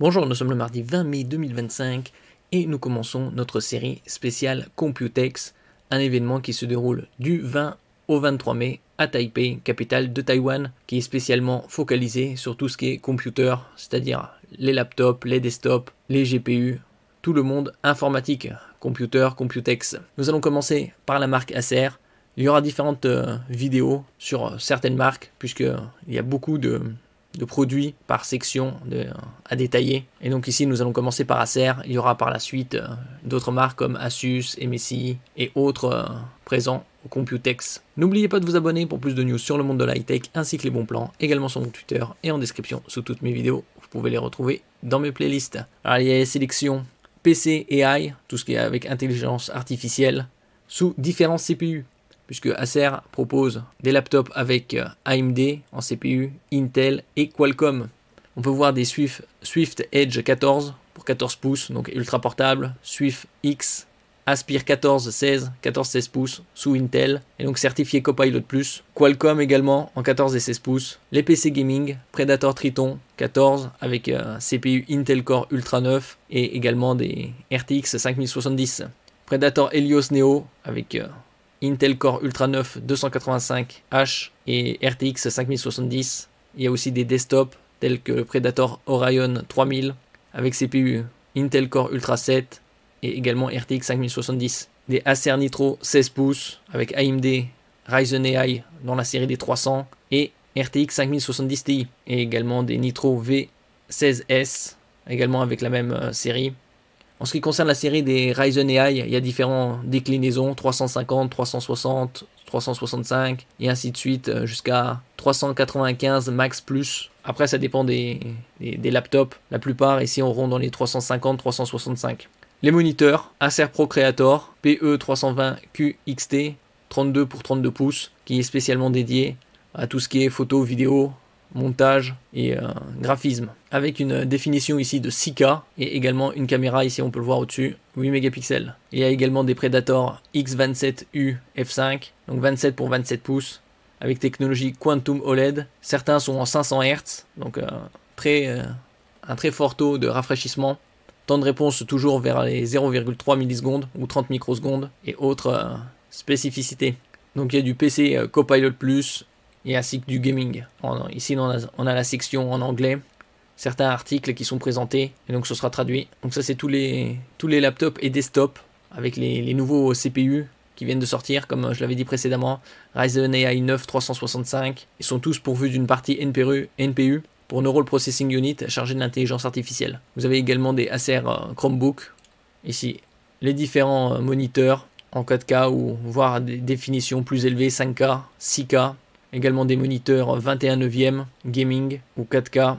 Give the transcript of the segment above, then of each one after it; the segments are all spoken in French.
Bonjour, nous sommes le mardi 20 mai 2025 et nous commençons notre série spéciale Computex, un événement qui se déroule du 20 au 23 mai à Taipei, capitale de Taïwan, qui est spécialement focalisé sur tout ce qui est computer, c'est-à-dire les laptops, les desktops, les GPU, tout le monde informatique, computer, Computex. Nous allons commencer par la marque Acer. Il y aura différentes vidéos sur certaines marques, puisqu'il y a beaucoup de produits par section à détailler. Et donc ici, nous allons commencer par Acer. Il y aura par la suite d'autres marques comme Asus, MSI et autres présents au Computex. N'oubliez pas de vous abonner pour plus de news sur le monde de la high-tech ainsi que les bons plans, également sur mon Twitter et en description sous toutes mes vidéos. Vous pouvez les retrouver dans mes playlists. Alors il y a les sélections PC et AI, tout ce qui est avec intelligence artificielle, sous différents CPU. Puisque Acer propose des laptops avec AMD en CPU, Intel et Qualcomm. On peut voir des Swift Edge 14 pour 14 pouces, donc ultra portable, Swift X, Aspire 14-16 pouces sous Intel, et donc certifié Copilot+, Qualcomm également en 14 et 16 pouces, les PC Gaming, Predator Triton 14 avec CPU Intel Core Ultra 9 et également des RTX 5070, Predator Helios Neo avec Intel Core Ultra 9 285H et RTX 5070. Il y a aussi des desktops tels que le Predator Orion 3000 avec CPU Intel Core Ultra 7 et également RTX 5070. Des Acer Nitro 16 pouces avec AMD Ryzen AI dans la série des 300 et RTX 5070 Ti. Et également des Nitro V16S également avec la même série. En ce qui concerne la série des Ryzen AI, il y a différentes déclinaisons, 350, 360, 365 et ainsi de suite jusqu'à 395 Max Plus. Après ça dépend des laptops, la plupart ici on ronde dans les 350, 365. Les moniteurs, Acer Pro Creator PE320QXT 32 pour 32 pouces qui est spécialement dédié à tout ce qui est photo, vidéo, montage et graphisme, avec une définition ici de 6K et également une caméra ici on peut le voir au-dessus, 8 mégapixels. Il y a également des Predator X27U F5, donc 27 pour 27 pouces, avec technologie Quantum OLED. Certains sont en 500 Hz, donc un très fort taux de rafraîchissement. Temps de réponse toujours vers les 0,3 millisecondes ou 30 microsecondes et autres spécificités. Donc il y a du PC Copilot+, et ainsi que du gaming. Ici on a la section en anglais, certains articles qui sont présentés et donc ce sera traduit. Donc ça c'est tous les laptops et desktops avec les nouveaux CPU qui viennent de sortir, comme je l'avais dit précédemment, Ryzen AI 9 365. Ils sont tous pourvus d'une partie NPU pour Neural Processing Unit chargé de l'intelligence artificielle. Vous avez également des Acer Chromebook. Ici les différents moniteurs en 4K ou voire des définitions plus élevées, 5K, 6K. Également des moniteurs 21/9 gaming ou 4K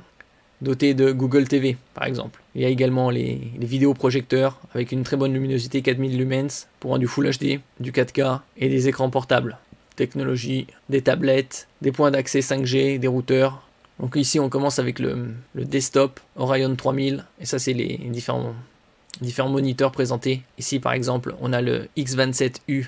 dotés de Google TV par exemple. Il y a également les vidéoprojecteurs avec une très bonne luminosité 4000 lumens pour du Full HD, du 4K et des écrans portables. Technologie, des tablettes, des points d'accès 5G, des routeurs. Donc ici on commence avec le desktop Orion 3000 et ça c'est les différents moniteurs présentés. Ici par exemple on a le X27U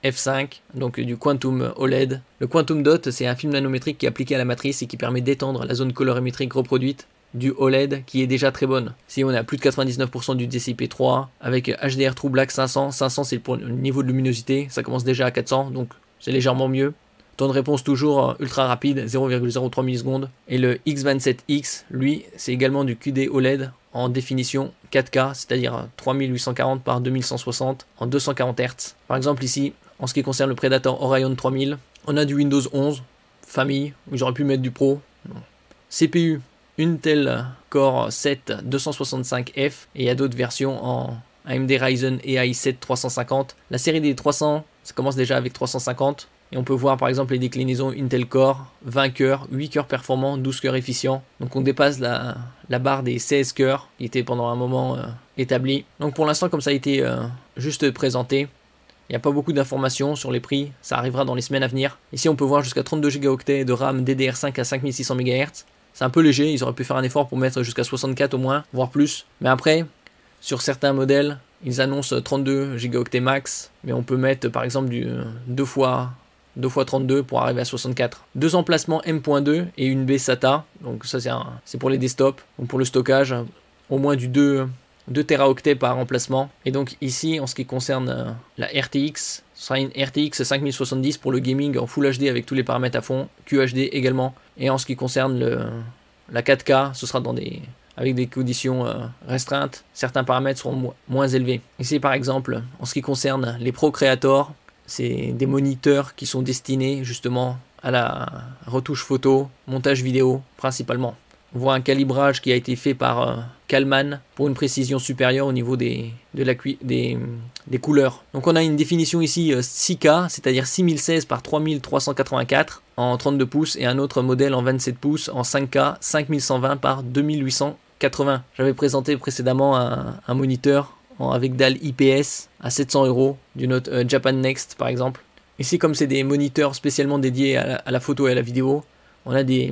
F5, donc du Quantum OLED. Le Quantum Dot, c'est un film nanométrique qui est appliqué à la matrice et qui permet d'étendre la zone colorimétrique reproduite du OLED qui est déjà très bonne. Si on est à plus de 99% du DCI-P3 avec HDR True Black 500, 500 c'est pour le niveau de luminosité, ça commence déjà à 400 donc c'est légèrement mieux. Temps de réponse toujours ultra rapide, 0,03 millisecondes. Et le X27X, lui, c'est également du QD OLED en définition 4K, c'est-à-dire 3840 par 2160 en 240 Hz. Par exemple ici, en ce qui concerne le Predator Orion 3000, on a du Windows 11, famille, où j'aurais pu mettre du Pro. Non. CPU, Intel Core 7 265F, et il y a d'autres versions en AMD Ryzen AI 7 350. La série des 300, ça commence déjà avec 350. Et on peut voir par exemple les déclinaisons Intel Core, 20 cœurs, 8 cœurs performants, 12 cœurs efficients. Donc on dépasse la barre des 16 cœurs qui était pendant un moment établie. Donc pour l'instant comme ça a été juste présenté, il n'y a pas beaucoup d'informations sur les prix, ça arrivera dans les semaines à venir. Ici on peut voir jusqu'à 32 Go de RAM DDR5 à 5600 MHz. C'est un peu léger, ils auraient pu faire un effort pour mettre jusqu'à 64 au moins, voire plus. Mais après, sur certains modèles, ils annoncent 32 Go max, mais on peut mettre par exemple du 2 x 32 pour arriver à 64. Deux emplacements M.2 et une baie SATA, donc ça c'est pour les desktops. Donc pour le stockage, au moins du 2 Teraoctets par emplacement. Et donc ici, en ce qui concerne la RTX, ce sera une RTX 5070 pour le gaming en Full HD avec tous les paramètres à fond, QHD également. Et en ce qui concerne la 4K, ce sera avec des conditions restreintes. Certains paramètres seront moins élevés. Ici par exemple, en ce qui concerne les Pro Creator, c'est des moniteurs qui sont destinés justement à la retouche photo, montage vidéo principalement. On voit un calibrage qui a été fait par Kalman pour une précision supérieure au niveau des couleurs. Donc on a une définition ici 6K, c'est-à-dire 6016 par 3384 en 32 pouces et un autre modèle en 27 pouces en 5K, 5120 par 2880. J'avais présenté précédemment un moniteur avec dalle IPS à 700 € du Note Japan Next par exemple. Ici, comme c'est des moniteurs spécialement dédiés à la photo et à la vidéo, on a des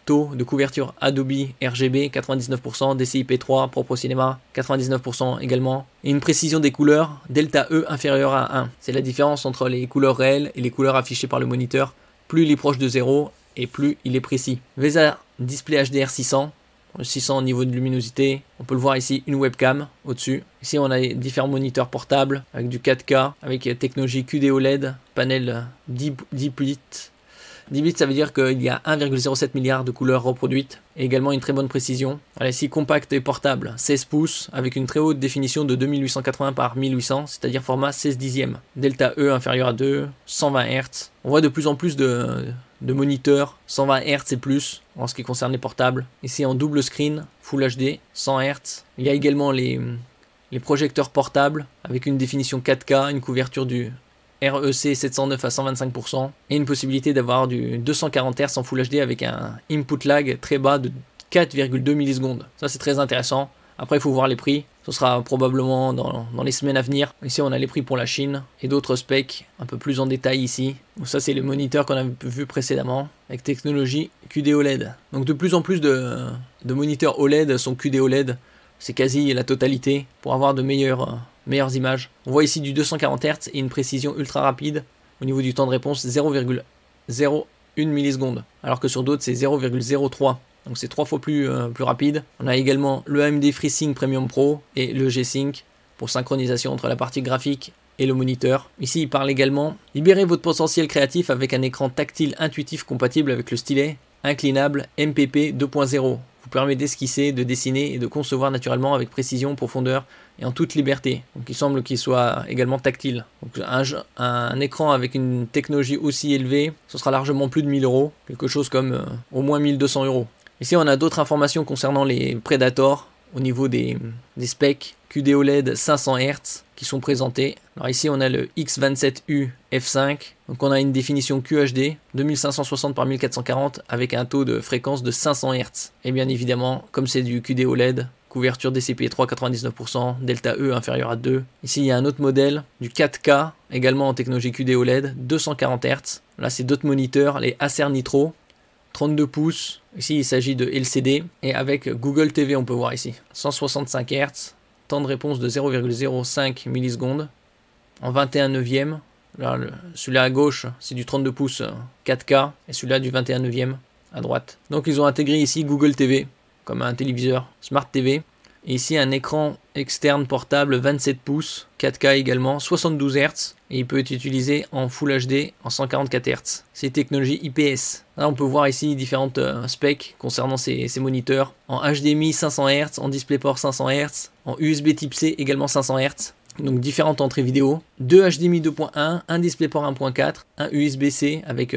taux de couverture Adobe RGB 99%, DCI-P3 propre au cinéma 99% également, et une précision des couleurs delta E inférieure à 1. C'est la différence entre les couleurs réelles et les couleurs affichées par le moniteur. Plus il est proche de 0 et plus il est précis. VESA Display HDR 600 au niveau de luminosité. On peut le voir ici, une webcam au-dessus. Ici, on a différents moniteurs portables avec du 4K, avec technologie QD OLED, panel 10 bits. 10 bits, ça veut dire qu'il y a 1,07 milliard de couleurs reproduites et également une très bonne précision. Voilà, ici, compact et portable, 16 pouces avec une très haute définition de 2880 par 1800, c'est-à-dire format 16 dixièmes. Delta E inférieur à 2, 120 Hz. On voit de plus en plus de moniteurs 120 Hz et plus en ce qui concerne les portables. Ici en double screen, Full HD, 100 Hz. Il y a également les projecteurs portables avec une définition 4K, une couverture du REC 709 à 125% et une possibilité d'avoir du 240 Hz en Full HD avec un input lag très bas de 4,2 millisecondes. Ça c'est très intéressant. Après il faut voir les prix. Ce sera probablement dans les semaines à venir. Ici, on a les prix pour la Chine et d'autres specs un peu plus en détail ici. Donc ça, c'est le moniteur qu'on a vu précédemment avec technologie QD OLED. Donc de plus en plus de moniteurs OLED sont QD OLED. C'est quasi la totalité pour avoir de meilleures images. On voit ici du 240 Hz et une précision ultra rapide au niveau du temps de réponse 0,01 milliseconde. Alors que sur d'autres, c'est 0,03. Donc c'est 3 fois plus rapide. On a également le AMD FreeSync Premium Pro et le G-Sync pour synchronisation entre la partie graphique et le moniteur. Ici, il parle également « Libérez votre potentiel créatif avec un écran tactile intuitif compatible avec le stylet inclinable MPP 2.0. Vous permet d'esquisser, de dessiner et de concevoir naturellement avec précision, profondeur et en toute liberté. » Donc il semble qu'il soit également tactile. Donc un écran avec une technologie aussi élevée, ce sera largement plus de 1000 €, quelque chose comme au moins 1200 €. Ici, on a d'autres informations concernant les Predator au niveau des specs QD OLED 500 Hz qui sont présentés. Alors ici, on a le X27U F5. Donc on a une définition QHD 2560 par 1440 avec un taux de fréquence de 500 Hz. Et bien évidemment, comme c'est du QD OLED, couverture DCI-P3 99%, delta E inférieur à 2. Ici, il y a un autre modèle du 4K, également en technologie QD OLED, 240 Hz. Là, c'est d'autres moniteurs, les Acer Nitro. 32 pouces, ici il s'agit de LCD, et avec Google TV on peut voir ici, 165 Hz, temps de réponse de 0,05 millisecondes, en 21 neuvième, là celui-là à gauche c'est du 32 pouces 4K, et celui-là du 21 neuvième à droite. Donc ils ont intégré ici Google TV, comme un téléviseur Smart TV, et ici un écran externe portable 27 pouces, 4K également, 72 Hz, et il peut être utilisé en Full HD en 144 Hz. C'est technologie IPS. Là on peut voir ici différentes specs concernant ces moniteurs. En HDMI 500 Hz, en DisplayPort 500 Hz, en USB Type C également 500 Hz. Donc différentes entrées vidéo, 2 HDMI 2.1, un DisplayPort 1.4, un USB-C avec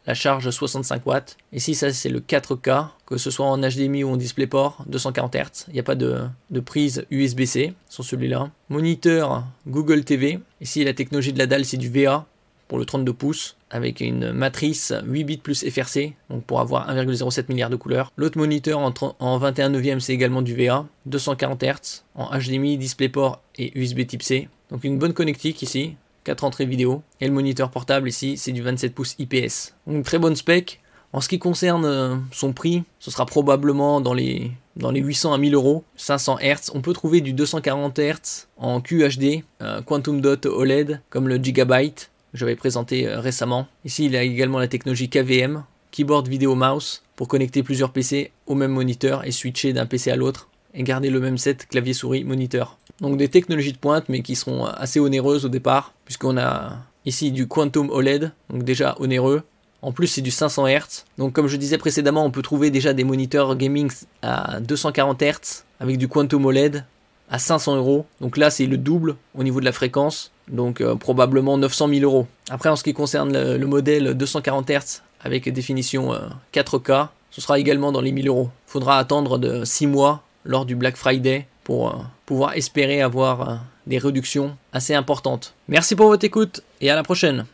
la charge 65 watts. Ici ça c'est le 4K, que ce soit en HDMI ou en DisplayPort 240 Hz. Il n'y a pas de prise USB-C sur celui-là. Moniteur Google TV. Ici la technologie de la dalle c'est du VA pour le 32 pouces avec une matrice 8 bits plus FRC, donc pour avoir 1,07 milliard de couleurs. L'autre moniteur en 21 neuvième c'est également du VA, 240 Hz, en HDMI, DisplayPort et USB Type C. Donc une bonne connectique ici, 4 entrées vidéo. Et le moniteur portable ici c'est du 27 pouces IPS. Donc très bonne spec. En ce qui concerne son prix, ce sera probablement dans les 800 à 1000 €, 500 Hz. On peut trouver du 240 Hz en QHD, Quantum Dot OLED, comme le Gigabyte, que j'avais présenté récemment. Ici, il y a également la technologie KVM, Keyboard Video Mouse, pour connecter plusieurs PC au même moniteur et switcher d'un PC à l'autre et garder le même set clavier souris moniteur. Donc des technologies de pointe mais qui seront assez onéreuses au départ, puisqu'on a ici du Quantum OLED, donc déjà onéreux. En plus c'est du 500 Hz, donc comme je disais précédemment, on peut trouver déjà des moniteurs gaming à 240 Hz avec du Quantum OLED à 500 €. Donc là c'est le double au niveau de la fréquence, donc probablement 900 000 €. Après en ce qui concerne le modèle 240 Hz avec définition 4K, ce sera également dans les 1000 €. Faudra attendre de 6 mois lors du Black Friday pour pouvoir espérer avoir des réductions assez importantes. Merci pour votre écoute et à la prochaine.